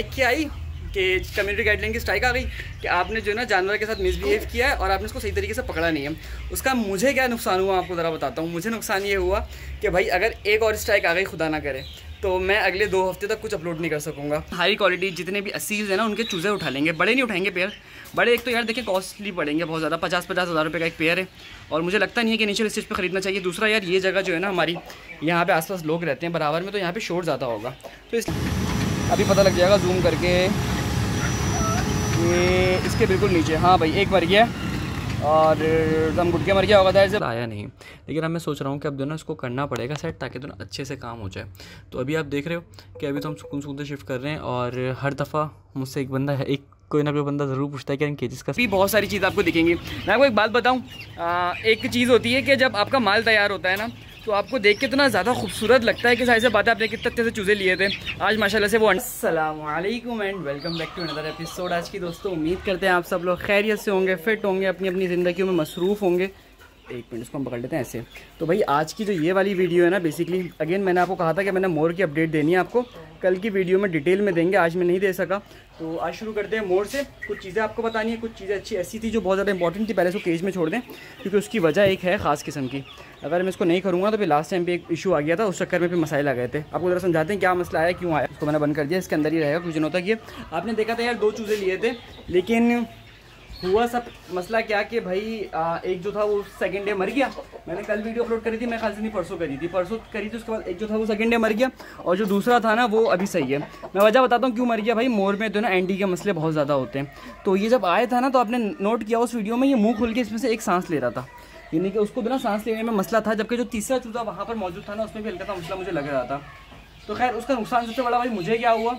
Strike क्या आई कि community guideline की स्ट्राइक आ गई कि आपने जो है ना जानवर के साथ मिसबिहेव किया है और आपने उसको सही तरीके से पकड़ा नहीं है। उसका मुझे क्या नुकसान हुआ आपको ज़रा बताता हूँ। मुझे नुकसान ये हुआ कि भाई अगर एक और स्ट्राइक आ गई खुदा ना करे तो मैं अगले 2 हफ्ते तक कुछ अपलोड नहीं कर सकूँगा। हाई क्वालिटी जितने भी असील्स हैं ना उनके चूज़े उठा लेंगे, बड़े नहीं उठाएंगे पेयर। बड़े एक तो यार देखिए कॉस्टली पड़ेंगे बहुत ज़्यादा, 50-50 हज़ार रुपये का एक पेयर है और मुझे लगता नहीं है कि इनिशियल स्टेज पे ख़रीदना चाहिए। दूसरा यार ये जगह जो है ना हमारी यहाँ पे आसपास लोग रहते हैं बराबर में, तो यहाँ पे शोर ज़्यादा होगा। तो इस अभी पता लग जाएगा जूम करके, ये इसके बिल्कुल नीचे। हाँ भाई एक मर गया और दम घुट के मर गया होगा, था ऐसे आया नहीं। लेकिन अब मैं सोच रहा हूँ कि अब दोनों इसको करना पड़ेगा सेट ताकि दोनों अच्छे से काम हो जाए। तो अभी आप देख रहे हो कि अभी तो हम सुकून सुकून से शिफ्ट कर रहे हैं और हर दफ़ा मुझसे एक बंदा है, एक कोई ना कोई बंदा ज़रूर पूछता है कि इनके जिसका भी बहुत सारी चीज़ आपको दिखेंगी। मैं आपको एक बात बताऊँ, एक चीज़ होती है कि जब आपका माल तैयार होता है ना तो आपको देख के इतना ज़्यादा खूबसूरत लगता है कि सारी से बात आपने कितने अच्छे से चूज़े लिए थे। आज माशाल्लाह से वो अस्सलाम वालेकुम and welcome back to another episode. आज की दोस्तों उम्मीद करते हैं आप सब लोग खैरियत से होंगे, फिट होंगे, अपनी अपनी ज़िंदगी में मसरूफ़ होंगे। एक मिनट इसको हम पकड़ लेते हैं ऐसे। तो भाई आज की जो ये वाली वीडियो है ना, बेसिकली अगेन मैंने आपको कहा था कि मैंने मोर की अपडेट देनी है आपको, कल की वीडियो में डिटेल में देंगे, आज मैं नहीं दे सका। तो आज शुरू करते हैं मोर से। कुछ चीज़ें आपको बतानी है, कुछ चीज़ें अच्छी ऐसी थी जो बहुत ज़्यादा इंपॉर्टेंट थी, पहले उसको केज में छोड़ दें क्योंकि उसकी वजह एक है ख़ास किस्म की। अगर मैं इसको नहीं करूँगा तो फिर लास्ट टाइम पे एक इशू आ गया था, उस चक्कर में फिर मसाइल आ गए थे। आपको ज़रा समझाते हैं क्या मसला आया, क्यों आया। उसको मैंने बंद कर दिया, इसके अंदर ही रहेगा कुछ दिनों तक ये। आपने देखा था यार 2 चूज़े लिए थे, लेकिन हुआ सब मसला क्या कि भाई एक जो था वो सेकंड डे मर गया। मैंने कल वीडियो अपलोड करी थी, मैं ख्याल से नहीं परसों करी थी, उसके बाद एक जो था वो सेकंड डे मर गया और जो दूसरा था ना वो अभी सही है। मैं वजह बताता हूँ क्यों मर गया। भाई मोर में तो ना एंटी के मसले बहुत ज़्यादा होते हैं। तो ये जब आया था ना तो आपने नोट किया उस वीडियो में ये मुँह खुल के इसमें से एक सांस ले रहा था, यानी कि उसको बिना सांस लेने में मसला था, जबकि जो तीसरा चूजा वहाँ पर मौजूद था ना उसमें भी हल्का सा मसला मुझे लग रहा था। तो खैर उसका नुकसान सबसे बड़ा भाई मुझे क्या हुआ,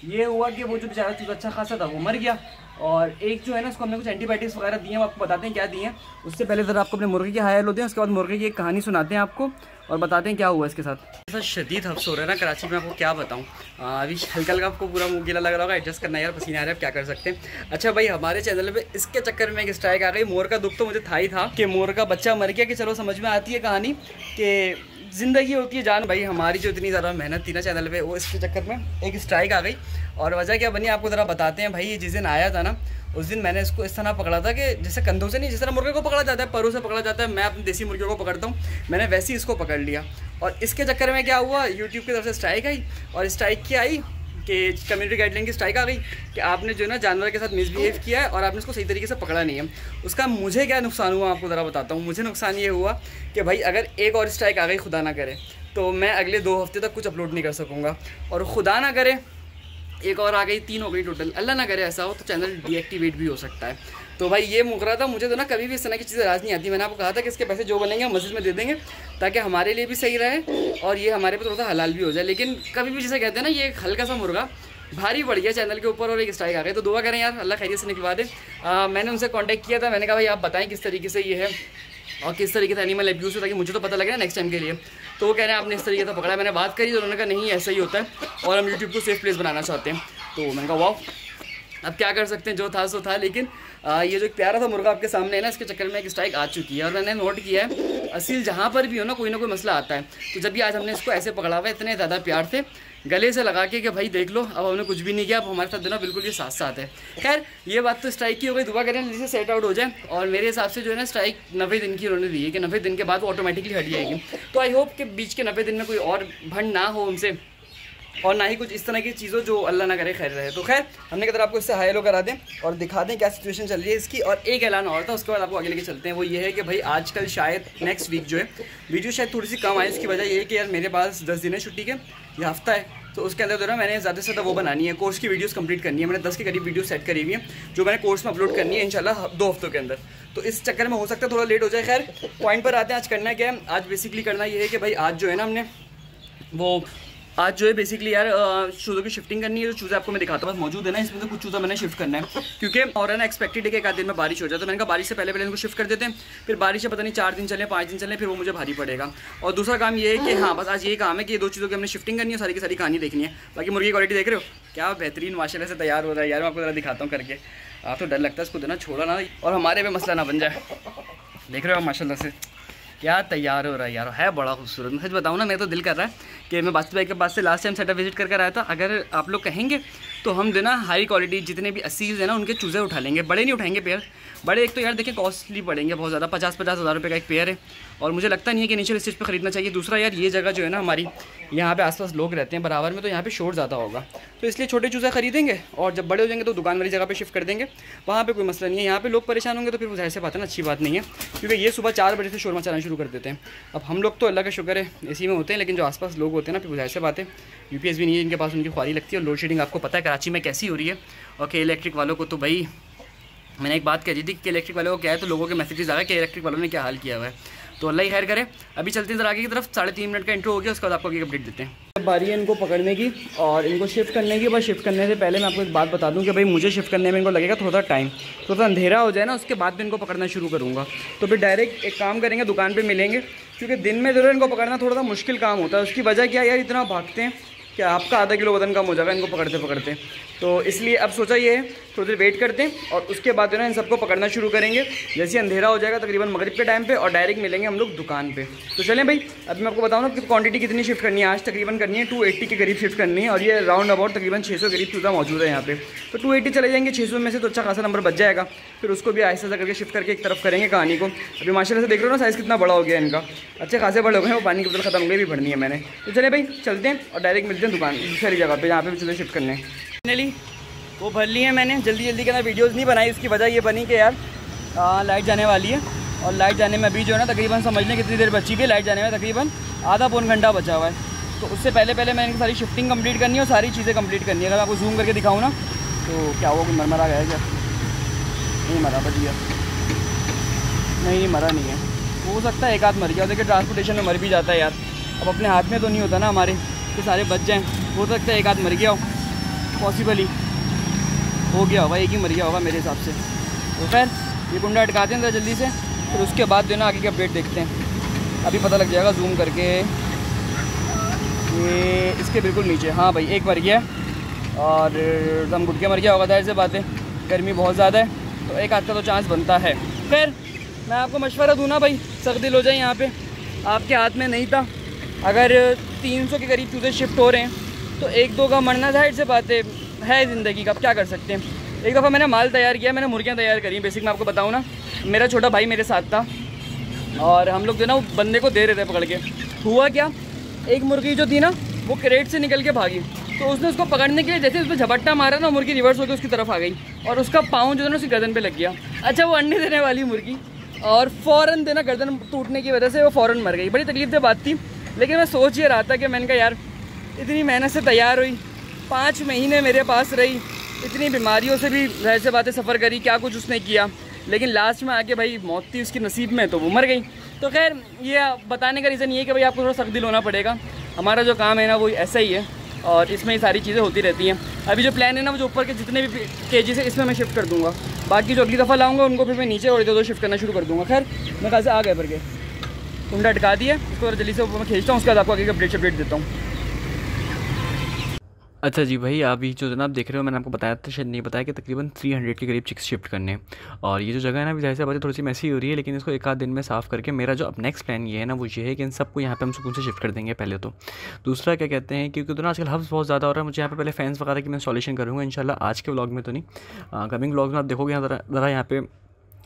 ये हुआ कि वो जो बेचारा चूजा अच्छा खासा था वो मर गया। और एक जो है ना उसको हमने कुछ एंटीबायोटिक्स वगैरह दिए हैं, वो आपको बताते हैं क्या दिए हैं। उससे पहले ज़रा आपको अपने मुर्गे की हायल होते हैं, उसके बाद मुर्गे की एक कहानी सुनाते हैं आपको और बताते हैं क्या हुआ इसके साथ। ऐसा शदीद हफ्स हो रहा है ना कराची में, आपको क्या बताऊँ। अभी हल्का हल्का आपको पूरा मुँह गीला लग रहा होगा, एडजस्ट करना यार, पसीना आ रहा है, क्या कर सकते हैं। अच्छा भाई हमारे चैनल पे इसके चक्कर में एक स्ट्राइक आ गई। मोर का दुख तो मुझे था ही था कि मोर का बच्चा मर गया, कि चलो समझ में आती है कहानी कि ज़िंदगी होती है जान। भाई हमारी जो इतनी ज़्यादा मेहनत थी ना चैनल पे, वो इसके चक्कर में एक स्ट्राइक आ गई। और वजह क्या बनी आपको ज़रा बताते हैं। भाई ये जिस दिन आया था ना उस दिन मैंने इसको इस तरह पकड़ा था कि जैसे कंधों से नहीं, जिस तरह मुर्गे को पकड़ा जाता है, परों से पकड़ा जाता है, मैं अपने देसी मुर्गियों को पकड़ता हूँ, मैंने वैसे ही इसको पकड़ लिया। और इसके चक्कर में क्या हुआ, यूट्यूब की तरफ से स्ट्राइक आई। और स्ट्राइक क्या आई कि कम्युनिटी गाइडलाइन की स्ट्राइक आ गई कि आपने जो है ना जानवर के साथ मिसबिहेव किया है और आपने उसको सही तरीके से पकड़ा नहीं है। उसका मुझे क्या नुकसान हुआ आपको ज़रा बताता हूँ। मुझे नुकसान ये हुआ कि भाई अगर एक और स्ट्राइक आ गई खुदा ना करे तो मैं अगले 2 हफ्ते तक कुछ अपलोड नहीं कर सकूँगा। और खुदा ना करे एक और आ गई, 3 हो गई टोटल। अल्लाह ना करे ऐसा हो तो चैनल डीएक्टिवेट भी हो सकता है। तो भाई ये मुकरा था। मुझे तो ना कभी भी इस तरह की चीज़ें राज नहीं आती। मैंने आपको कहा था कि इसके पैसे जो बनेंगे हम मस्जिद में दे देंगे ताकि हमारे लिए भी सही रहे और ये हमारे पे थोड़ा सा हलाल भी हो जाए। लेकिन कभी भी जैसे कहते हैं ना, ये हल्का सा मुर्गा भारी पड़ गया चैनल के ऊपर और एक स्ट्राइक आ गई। तो दुआ करें यार अल्लाह खैरियत से निकलवा दे। मैंने उनसे कॉन्टैक्ट किया था, मैंने कहा भाई आप बताएं किस तरीके से ये है और किस तरीके से एनिमल अब्यूज़ है, ताकि मुझे तो पता लगे ना नेक्स्ट टाइम के लिए। तो वो कह रहे हैं आपने इस तरीके से पकड़ा है। मैंने बात करी तो उन्होंने कहा नहीं ऐसा ही होता है और हम यूट्यूब को सेफ प्लेस बनाना चाहते हैं। तो मैंने कहा वाह, अब क्या कर सकते हैं, जो था सो था। लेकिन ये जो एक प्यारा था मुर्गा आपके सामने है ना, इसके चक्कर में एक स्ट्राइक आ चुकी है। और मैंने नोट किया है असील जहाँ पर भी हो ना कोई मसला आता है। तो जब भी आज हमने इसको ऐसे पकड़ा हुआ है इतने ज़्यादा प्यार से गले से लगा के कि भाई देख लो अब हमने कुछ भी नहीं किया, अब हमारे साथ देना बिल्कुल ये साथ साथ है। खैर ये बात तो स्ट्राइक की हो गई, दुआ करें जिससे सेट आउट हो जाए। और मेरे हिसाब से जो है ना स्ट्राइक 90 दिन की उन्होंने दी है कि 90 दिन के बाद वो ऑटोमेटिकली हट जाएगी। तो आई होप कि बीच के 90 दिन में कोई और भंड ना हो उनसे और ना ही कुछ इस तरह की चीज़ों जो अल्लाह ना करे खैर रहे। तो खैर हमने कहा आपको इससे हाई लो करा दें और दिखा दें क्या सिचुएशन चल रही है इसकी। और एक ऐलान और था, उसके बाद आपको आगे लेके चलते हैं। वो ये है कि भाई आजकल शायद नेक्स्ट वीक जो है वीडियो शायद थोड़ी सी कम आए। इसकी वजह ये है कि यार मेरे पास 10 दिन है छुट्टी के, ये हफ्ता है। तो उसके अंदर जो है मैंने ज़्यादा से ज़्यादा वो बनानी है, कोर्स की वीडियोस कंप्लीट करनी है। मैंने 10 के करीब वीडियो सेट करी हुई है जो मैंने कोर्स में अपलोड करनी है इंशाल्लाह 2 हफ्तों के अंदर। तो इस चक्कर में हो सकता है थोड़ा लेट हो जाए। खैर पॉइंट पर आते हैं, आज करना क्या है। आज बेसिकली करना ये है कि भाई आज जो है ना हमने वो आज जो है बेसिकली यार चूज़ों की शिफ्टिंग करनी है। जो चूज़े आपको मैं दिखाता हूँ बस मौजूद है ना, इसमें से कुछ चूज़ा मैंने शिफ्ट करना है क्योंकि और है ना एक्सपेक्टेड है कि 1 दिन में बारिश हो जाए। तो मैंने कहा बारिश से पहले इनको शिफ्ट कर देते हैं, फिर बारिश है पता नहीं 4 दिन चले 5 दिन चले, फिर वो मुझे भारी पड़ेगा। और दूसरा काम ये है कि हाँ बस आज यही काम है कि ये 2 चीज़ों की हमने शिफ्टिंग करनी है, सारी की सारी कहानी देखनी है। बाकी मुर्गी की क्वालिटी देख रहे हो क्या बेहतरीन माशाल्लाह से तैयार हो रहा है यार। मैं आपको ज़रा दिखाता हूँ करके, आप तो डर लगता है इसको देना छोड़ा ना और हमारे पे मसला ना बन जाए। देख रहे हो माशाल्लाह से क्या तैयार हो रहा है यार, है बड़ा खूबसूरत। मैं सच बताऊँ ना, मेरा तो दिल कर रहा है कि मैं बास्ती भाई के पास से लास्ट टाइम सेटअप विजिट करके आया था। अगर आप लोग कहेंगे तो हम जो ना हाई क्वालिटी जितने भी 80 है ना उनके चूज़े उठा लेंगे, बड़े नहीं उठाएंगे पेयर। बड़े एक तो यार देखिए कॉस्टली पड़ेंगे बहुत ज़्यादा, 50-50 हज़ार रुपये का एक पेयर है, और मुझे लगता नहीं है कि इनिशियल स्टेज पे ख़रीदना चाहिए। दूसरा यार ये जगह जो है ना हमारी, यहाँ पे आसपास लोग रहते हैं बराबर में, तो यहाँ पे शोर ज़्यादा होगा, तो इसलिए छोटे चूज़े खरीदेंगे और जब बड़े हो जाएंगे तो दुकान वाली जगह पे शिफ्ट कर देंगे, वहाँ पे कोई मसला नहीं है। यहाँ पे लोग परेशान होंगे तो फिर वो जाहिर सी बात है ना, अच्छी बात नहीं है, क्योंकि ये सुबह 4 बजे से शोर मचाना शुरू कर देते हैं। अब हम लोग तो अल्लाह का शुक्र है एसी में होते हैं, लेकिन जो आसपास लोग होते हैं ना, फिर जाहिर सी बात है यूपीएस भी नहीं है इनके पास, उनकी ख्वारी लगती है। और लोड शेडिंग आपको पता है कराची में कैसी हो रही है। और के इलेक्ट्रिक वालों को तो भाई मैंने एक बात कह रही थी कि इलेक्ट्रिक वालों को क्या है, तो लोगों के मैसेजेस आ गए कि इलेक्ट्रिक वालों ने क्या हाल किया हुआ है। तो अल्लाह ही खैर करे। अभी चलते हैं जरा आगे की तरफ, 3.5 मिनट का इंट्रो हो गया, उसके बाद आपको आगे अपडेट देते हैं। बारी है इनको पकड़ने की और इनको शिफ्ट करने की। बस शिफ्ट करने से पहले मैं आपको एक बात बता दूं कि भाई मुझे शिफ्ट करने में इनको लगेगा थोड़ा टाइम, थोड़ा अंधेरा हो जाए ना, उसके बाद भी इनको पकड़ना शुरू करूँगा। तो फिर डायरेक्ट एक काम करेंगे, दुकान पर मिलेंगे, क्योंकि दिन में ज़रूर इनको पकड़ना थोड़ा सा मुश्किल काम होता है। उसकी वजह क्या यार, इतना भागते हैं कि आपका आधा किलो वजन कम हो जाएगा इनको पकड़ते पकड़ते। तो इसलिए अब सोचा ये है थोड़ी देर वेट करते हैं और उसके बाद जो ना इन सबको पकड़ना शुरू करेंगे जैसे अंधेरा हो जाएगा तकरीबन मगरिब के टाइम पे, और डायरेक्ट मिलेंगे हम लोग दुकान पे। तो चलें भाई, अभी मैं आपको बताऊँ ना कि क्वांटिटी कितनी शिफ्ट करनी है। आज तकरीबन करनी है 280 के करीब शिफ्ट करनी है, और ये राउंड अबाउट तकरीबन 600 के करीब चूज़ा मौजूद है यहाँ पे। तो 280 चले जाएंगे, 600 में से तो अच्छा खासा नंबर बच जाएगा। फिर उसको भी आहिस्ता करके शिफ्ट करके एक तरफ करेंगे कहानी को। अभी माशाल्लाह से देख रहे हो ना साइज़ कितना बड़ा हो गया इनका, अच्छे खासे बड़े हो गए। वो पानी की बोतल खत्म हो गई भी भरनी है मैंने। तो चले भाई चलते हैं और डायरेक्ट मिलते हैं दुकान दूसरी जगह पर जहाँ पे चूज़े शिफ्ट करने। फाइनली वो भर ली है मैंने, जल्दी जल्दी के ना वीडियोज़ नहीं बनाई। उसकी वजह ये बनी कि यार लाइट जाने वाली है, और लाइट जाने में अभी जो है ना तकरीबन समझ लें कितनी देर बची हुई है। लाइट जाने में तकरीबन आधा पौन घंटा बचा हुआ है। तो उससे पहले मैंने इनकी सारी शिफ्टिंग कंप्लीट करनी है और सारी चीज़ें कंप्लीट करनी है। अगर आपको जूम करके दिखाऊँ ना तो क्या हुआ, कोई मरमरा गया क्या? नहीं मरा, बच गया। नहीं मरा नहीं है, हो सकता है एक आध मर गया। देखिए ट्रांसपोर्टेशन में मर भी जाता है यार, अब अपने हाथ में तो नहीं होता ना हमारे कि सारे बच जाएँ। हो सकता है एक आध मर गया हो, पॉसिबली हो गया होगा, एक ही मर गया होगा मेरे हिसाब से। तो खैर ये कुंडा अटकाते हैं जल्दी से, फिर उसके बाद जो ना आगे की अपडेट देखते हैं। अभी पता लग जाएगा जूम करके, ये इसके बिल्कुल नीचे। हाँ भाई एक मर गया और दम घुट के मर गया होगा, जाहिर सी बात है गर्मी बहुत ज़्यादा है, तो एक आध का तो चांस बनता है। खैर मैं आपको मशवरा दूँ ना भाई, सख्त दिल हो जाए यहाँ पे, आपके हाथ में नहीं था। अगर 300 के करीब चूज़े शिफ्ट हो रहे हैं तो एक दो का मरना जाहिर से बात है ज़िंदगी का, अब क्या कर सकते हैं। एक दफ़ा मैंने माल तैयार किया, मैंने मुर्गियाँ तैयार करी। बेसिक मैं आपको बताऊँ ना, मेरा छोटा भाई मेरे साथ था और हम लोग जो ना वो बंदे को दे रहे थे पकड़ के। हुआ क्या, एक मुर्गी जो थी ना वो क्रेट से निकल के भागी, तो उसने उसको पकड़ने के लिए जैसे उसमें झपट्टा मारा ना, मुर्गी रिवर्स होकर उसकी तरफ आ गई और उसका पाँव जो है ना उसकी गर्दन पे लग गया। अच्छा वो अंडे देने वाली मुर्गी, और फ़ौरन देना गर्दन टूटने की वजह से वो फ़ौरन मर गई। बड़ी तकलीफ से बात थी, लेकिन मैं सोच ये रहा था कि मैंने कहा यार इतनी मेहनत से तैयार हुई, 5 महीने मेरे पास रही, इतनी बीमारियों से भी जाहिर सी बातें सफ़र करी, क्या कुछ उसने किया, लेकिन लास्ट में आके भाई मौत थी उसकी नसीब में, तो वो मर गई। तो खैर ये बताने का रीज़न ये है कि भाई आपको थोड़ा सख्त दिल होना पड़ेगा। हमारा जो काम है ना वो ऐसा ही है और इसमें ही सारी चीज़ें होती रहती हैं। अभी जो प्लान है ना वो जो ऊपर के जितने भी केजी से इसमें मैं शिफ्ट कर दूँगा, बाकी जो अगली दफ़ा लाऊंगा उनको फिर मैं नीचे और इधर शिफ्ट करना शुरू कर दूँगा। खैर मैं कहा से आ गए भर के कुंडा अटका दिया, उसको जल्दी से ऊपर मैं खींचता हूँ, उसके बाद आपको आगे अपडेट देता हूँ। अच्छा जी भाई, अभी जो जनाब देख रहे हो मैंने आपको बताया था, शायद नहीं बताया कि तकरीबन 300 के करीब चिक्स शिफ्ट करने हैं। और ये जो जगह है ना अभी जाहिर सी बात है थोड़ी सी मैसी हो रही है, लेकिन इसको एक आध दिन में साफ़ करके मेरा जो अब नेक्स्ट प्लान ये है ना वो ये है कि इन सबको यहाँ पे हम सुकून से शिफ्ट कर देंगे पहले तो। दूसरा क्या कहते हैं, क्योंकि तो ना आजकल हब्स बहुत ज़्यादा हो रहा है, मुझे यहाँ पे पहले फैंस वगैरह की मैं इंस्टॉलेशन करूँगा इंशाल्लाह। आज के व्लॉग में तो नहीं, कमिंग व्लॉग में आप देखोगे यहाँ ज़रा यहाँ पे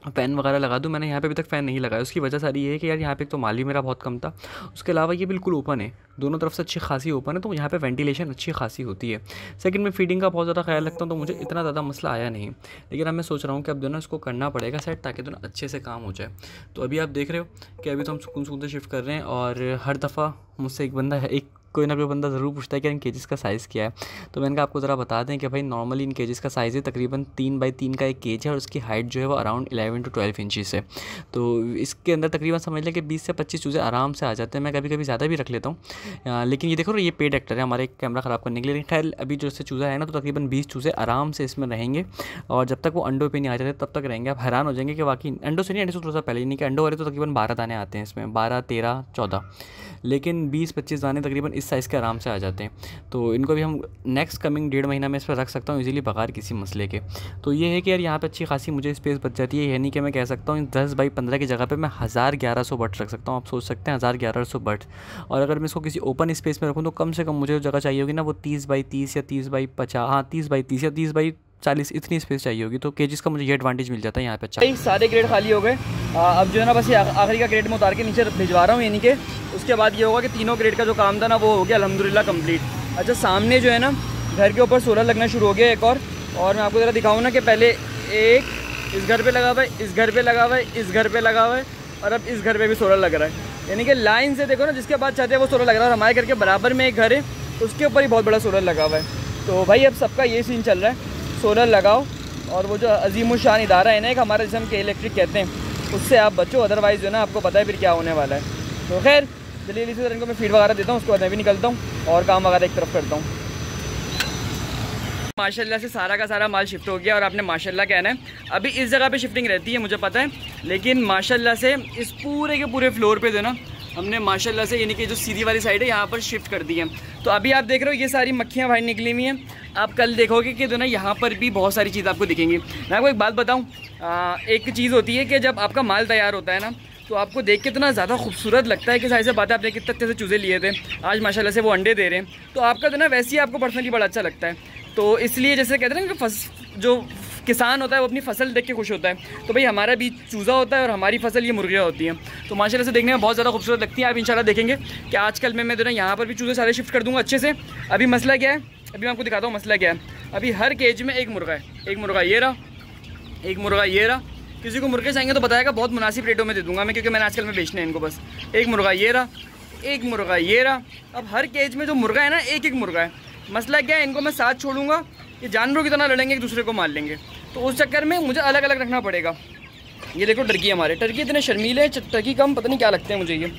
फ़ैन वगैरह लगा दूँ। मैंने यहाँ पे अभी तक फ़ैन नहीं लगाया, उसकी वजह सारी ये है कि यार यहाँ पे एक तो माल भी मेरा बहुत कम था, उसके अलावा ये बिल्कुल ओपन है, दोनों तरफ से अच्छी खासी ओपन है, तो यहाँ पे वेंटिलेशन अच्छी खासी होती है। सेकंड में फीडिंग का बहुत ज़्यादा ख्याल रखता हूँ, तो मुझे इतना ज़्यादा मसला आया नहीं, लेकिन अब मैं सोच रहा हूँ कि अब दोनों इसको करना पड़ेगा सेट, ताकि दोनों अच्छे से काम हो जाए। तो अभी आप देख रहे हो कि अभी तो हम सुकून से शिफ्ट कर रहे हैं, और हर दफ़ा मुझसे एक बंदा है, एक कोई ना कोई बंदा ज़रूर पूछता है कि इन केजेस का साइज़ क्या है। तो मैंने कहा आपको ज़रा बता दें कि भाई नॉर्मली इन केजेस का साइज़ है तकरीबन 3 बाई 3 का एक केज है, और उसकी हाइट जो है वो अराउंड 11 to 12 इंचज़ है। तो इसके अंदर तकरीबन समझ लें कि 20 से 25 चूज़े आराम से आ जाते हैं। मैं कभी कभी ज़्यादा भी रख लेता हूँ, लेकिन ये देखो ये पेड एक्टर है हमारे कैमरा ख़राब करने के लिए। खैर अभी जो इससे चूज़ा है ना तो तकरीबन 20 चूज़े आराम से इसमें रहेंगे, और जब तक वो अंडों पे नहीं आ जाते तब तक रहेंगे। आप हैरान हो जाएंगे कि वाकई अंडों से नहीं, अंडों से थोड़ा सा पहले, नहीं कि अंडों वाले तो तकरीबन 12 दाने आते हैं इसमें, 12, 13, 14, लेकिन 20-25 दाने तकरीबन इस साइज़ के आराम से आ जाते हैं। तो इनको भी हम नेक्स्ट कमिंग 1.5 महीना में इस पर रख सकता हूँ ईज़िली बगैर किसी मसले के। तो ये है कि यार यहाँ पे अच्छी खासी मुझे स्पेस बच जाती है, यानी कि मैं कह सकता हूँ 10 बाई 15 की जगह पे मैं 1000-1100 बर्ड्स रख सकता हूँ। आप सोच सकते हैं 1000-1100 बर्ड्स, और अगर मैं इसको किसी ओपन स्पेस में रखूँ तो कम से कम मुझे जो जगह चाहिए होगी ना वो 30 बाई 30 या 30 बाई 50, हाँ 30 बाई 30 या 30 बाई 40 इतनी स्पेस चाहिए होगी। तो केजेस का मुझे ये एडवांटेज मिल जाता है यहाँ पे। अच्छा सारे ग्रेड खाली हो गए, अब जो है ना बस ये आखिरी का ग्रेड में उतार के नीचे भिजवा रहा हूँ, यानी कि उसके बाद ये होगा कि तीनों ग्रेड का जो काम था ना वो हो गया अल्हम्दुलिल्लाह कंप्लीट। अच्छा सामने जो है ना घर के ऊपर सोलर लगना शुरू हो गया एक और मैं आपको ज़रा दिखाऊँ ना कि पहले एक इस घर पे लगा हुआ है, इस घर पे लगा हुआ है, इस घर पे लगा हुआ है, और अब इस घर पे भी सोलर लग रहा है। यानी कि लाइन से देखो ना, जिसके बाद चाहते हैं वो सोलर लग रहा है। और हमारे घर के बराबर में एक घर है, उसके ऊपर ही बहुत बड़ा सोलर लगा हुआ है। तो भाई अब सबका ये सीन चल रहा है, सोलर लगाओ और वो जो अजीमुशान इदारा है ना एक हमारा, जिसे हम के इलेक्ट्रिक कहते हैं, उससे आप बचो, अदरवाइज़ जो है ना आपको पता है फिर क्या होने वाला है। तो खैर जल्दी जल्दी से इनको मैं फीड वगैरह देता हूँ, उसके बाद मैं भी निकलता हूँ और काम वगैरह एक तरफ करता हूँ। माशाल्लाह से सारा का सारा माल शिफ्ट हो गया, और आपने माशाल्लाह कहना है। अभी इस जगह पे शिफ्टिंग रहती है मुझे पता है, लेकिन माशाल्लाह से इस पूरे के पूरे फ्लोर पे जो ना हमने माशाल्लाह से यानी कि जो सीधी वाली साइड है यहाँ पर शिफ्ट कर दी है। तो अभी आप देख रहे हो ये सारी मक्खियाँ बाहर निकली हुई हैं। आप कल देखोगे कि जो ना यहाँ पर भी बहुत सारी चीज़ आपको दिखेंगी। मैं आपको एक बात बताऊँ, एक चीज़ होती है कि जब आपका माल तैयार होता है ना तो आपको देख के इतना ज़्यादा खूबसूरत लगता है कि सारी से बात है, आपने कितने अच्छे से चूज़े लिए थे, आज माशाल्लाह से वो अंडे दे रहे हैं, तो आपका जो ना वैसे ही आपको पर्सनली बड़ा अच्छा लगता है। तो इसलिए जैसे कहते हैं ना कि जो किसान होता है वो अपनी फसल देख के खुश होता है, तो भाई हमारा भी चूज़ा होता है और हमारी फसल ये मुर्गियाँ होती हैं। तो माशाल्लाह से देखने में बहुत ज़्यादा खूबसूरत लगती हैं। आप इंशाल्लाह देखेंगे कि आजकल मैं जो ना यहाँ पर भी चूज़े सारे शिफ्ट कर दूँगा अच्छे से। अभी मसला क्या है, अभी मैं आपको दिखाता हूँ मसला क्या है। अभी हर केज में एक मुर्गा है, एक मुर्गा ये रहा, एक मुर्गा ये रहा। किसी को मुर्गे चाहिए तो बताएगा, बहुत मुनासिब रेटों में दे दूँगा मैं, क्योंकि मैंने आजकल में बेचने हैं इनको। बस एक मुर्गा ये रहा, एक मुर्गा ये रहा। अब हर केज में जो मुर्गा है ना एक एक मुर्गा है। मसला क्या है, इनको मैं साथ छोड़ूंगा, ये जानवरों की तरह लड़ेंगे, एक दूसरे को मार लेंगे, तो उस चक्कर में मुझे अलग अलग रखना पड़ेगा। ये देखो टर्की हमारे, टर्की इतने शर्मीले, टर्की कम पता नहीं क्या लगते हैं मुझे ये।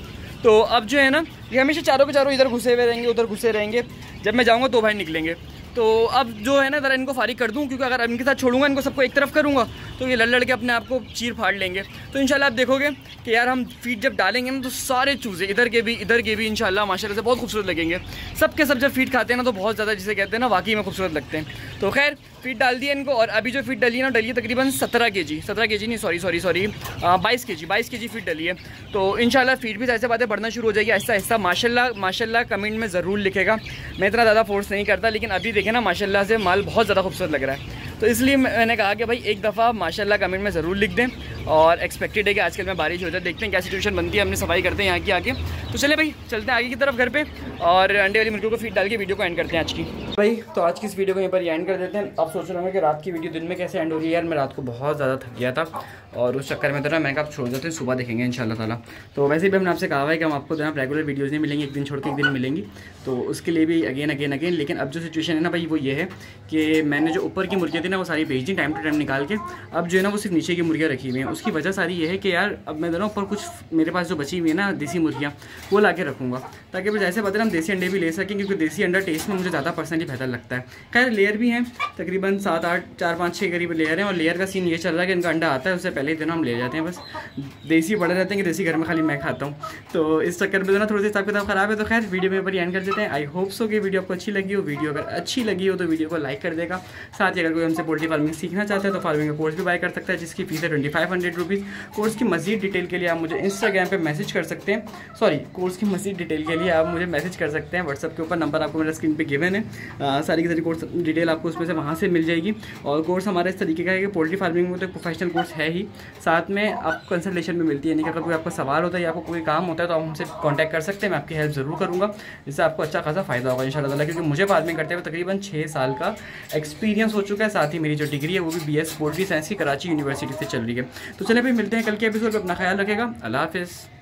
तो अब जो है ना ये हमेशा चारों के चारों इधर घुसे हुए रहेंगे, उधर घुसे रहेंगे, जब मैं जाऊँगा तो भाई निकलेंगे। तो अब जो है ना ज़रा इनको फारिग कर दूँ, क्योंकि अगर इनके साथ छोड़ूंगा, इनको सबको एक तरफ करूँगा तो ये लड़ के अपने आप को चीर फाड़ लेंगे। तो इंशाल्लाह आप देखोगे कि यार हम फीड जब डालेंगे ना तो सारे चूज़े इधर के भी इंशाल्लाह माशाल्लाह से बहुत खूबसूरत लगेंगे। सब के सब जब फीड खाते हैं ना तो बहुत ज़्यादा, जिसे कहते हैं ना, वाकई में खूबसूरत लगते हैं। तो खैर फीड डाल दिया इनको, और अभी जो फीड डली है ना, डली है तकरीबन 17 kg नहीं, सॉरी 22 kg फीड डली है। तो इंशाल्लाह फीड भी ऐसे बातें बढ़ना शुरू हो जाएगी आहिस्ता आहिस्ता। माशाल्लाह कमेंट में ज़रूर लिखेगा। मैं इतना ज़्यादा फोर्स नहीं करता, लेकिन अभी देखें ना माशाल्लाह से माल बहुत ज़्यादा खूबसूरत लग रहा है। तो इसलिए मैंने कहा कि भाई एक दफ़ा माशाल्लाह कमेंट में ज़रूर लिख दें। और एक्सपेक्टेड है कि आजकल में बारिश हो जाए, देखते हैं क्या सिचुएशन बनती है, हमने सफाई करते हैं यहाँ की आगे। तो चले भाई चलते हैं आगे की तरफ घर पे, और अंडे वाली मुर्गियों को फीड डाल के वीडियो को एंड करते हैं आज की। भाई तो आज की इस वीडियो को यहीं पर एंड कर देते हैं। आप सोच रहे होंगे कि रात की वीडियो दिन में कैसे एंड हो रही है। यार मैं रात को बहुत ज़्यादा थक गया था, और उस चक्कर में तो ना मैं आप छोड़ देते हैं, सुबह देखेंगे इंशाल्लाह ताला। तो वैसे भी हमने आपसे कहा है कि हम आपको जो है रेगुलर वीडियोज़ नहीं मिलेंगी, एक दिन छोड़ के एक दिन मिलेंगी, तो उसके लिए भी अगेन। लेकिन अब जो सिचुएशन है ना भाई वो ये है कि मैंने जो ऊपर की मुर्गियाँ थी ना वो सारी बेच दी टाइम टू टाइम निकाल के। अब जो है ना वो सिर्फ नीचे की मुर्गियाँ रखी हुई हैं। उसकी वजह सारी ये है कि यार अब मैं दोनों ऊपर कुछ मेरे पास जो बची हुई है ना देसी मुर्गियाँ, वो ला के रखूँगा, ताकि फिर जैसे बता हम देसी अंडे भी ले सकें, क्योंकि देसी अंडा टेस्ट में मुझे ज़्यादा पर्सनली बेहतर लगता है। खैर लेयर भी हैं तकरीबन 7-8 4-5-6 करीब लेयर हैं, और लेयर का सीन ये चल रहा है कि इनका अंडा आता है उससे पहले ही दिन हम ले जाते हैं। बस देसी पड़े रहते हैं कि देसी घर में खाली मैं खाता हूँ, तो इस चक्कर में जो ना थोड़ी सी हिसाब किताब ख़राब है। तो खैर वीडियो में पर एंड कर देते हैं। आई होप सो कि वीडियो आपको अच्छी लगी हो। वीडियो अगर अच्छी लगी हो तो वीडियो को लाइक कर देगा। साथ ही अगर कोई हमसे पोल्ट्री फार्मिंग सीखना चाहता है तो फार्मिंग का कोर्स भी बाय कर सकता है, जिसकी फीस है 2500 रुपीज़। कोर्स की मज़ीद डिटेल के लिए आप मुझे इंस्टाग्राम पे मैसेज कर सकते हैं। कोर्स की मज़ीद डिटेल के लिए आप मुझे मैसेज कर सकते हैं व्हाट्सअप के ऊपर, नंबर आपको मेरा स्क्रीन पे गिवन है। सारी की सारी कोर्स डिटेल आपको उसमें से वहाँ से मिल जाएगी। और कोर्स हमारा इस तरीके का है कि पोल्ट्री फार्मिंग में तो प्रोफेशनल कोर्स है ही, साथ में आपको कंसल्टेशन भी मिलती है। यानी कि अगर कोई आपका सवाल होता है या आपको कोई काम होता है तो आप हमसे कॉन्टैक्ट कर सकते हैं, मैं आपकी हेल्प ज़रूर करूँगा, जिससे आपको अच्छा खासा फ़ायदा होगा इंशाल्लाह ताला। क्योंकि मुझे फार्मिंग करते हुए तकरीबन 6 साल का एक्सपीरियंस हो चुका है। साथ ही मेरी जो डिग्री है वो भी BS पोल्ट्री साइंस की कराची यूनिवर्सिटी से चल रही है। तो चलिए भाई मिलते हैं कल के एपिसोड में, अपना ख्याल रखेगा। अल्लाह हाफ़िज़।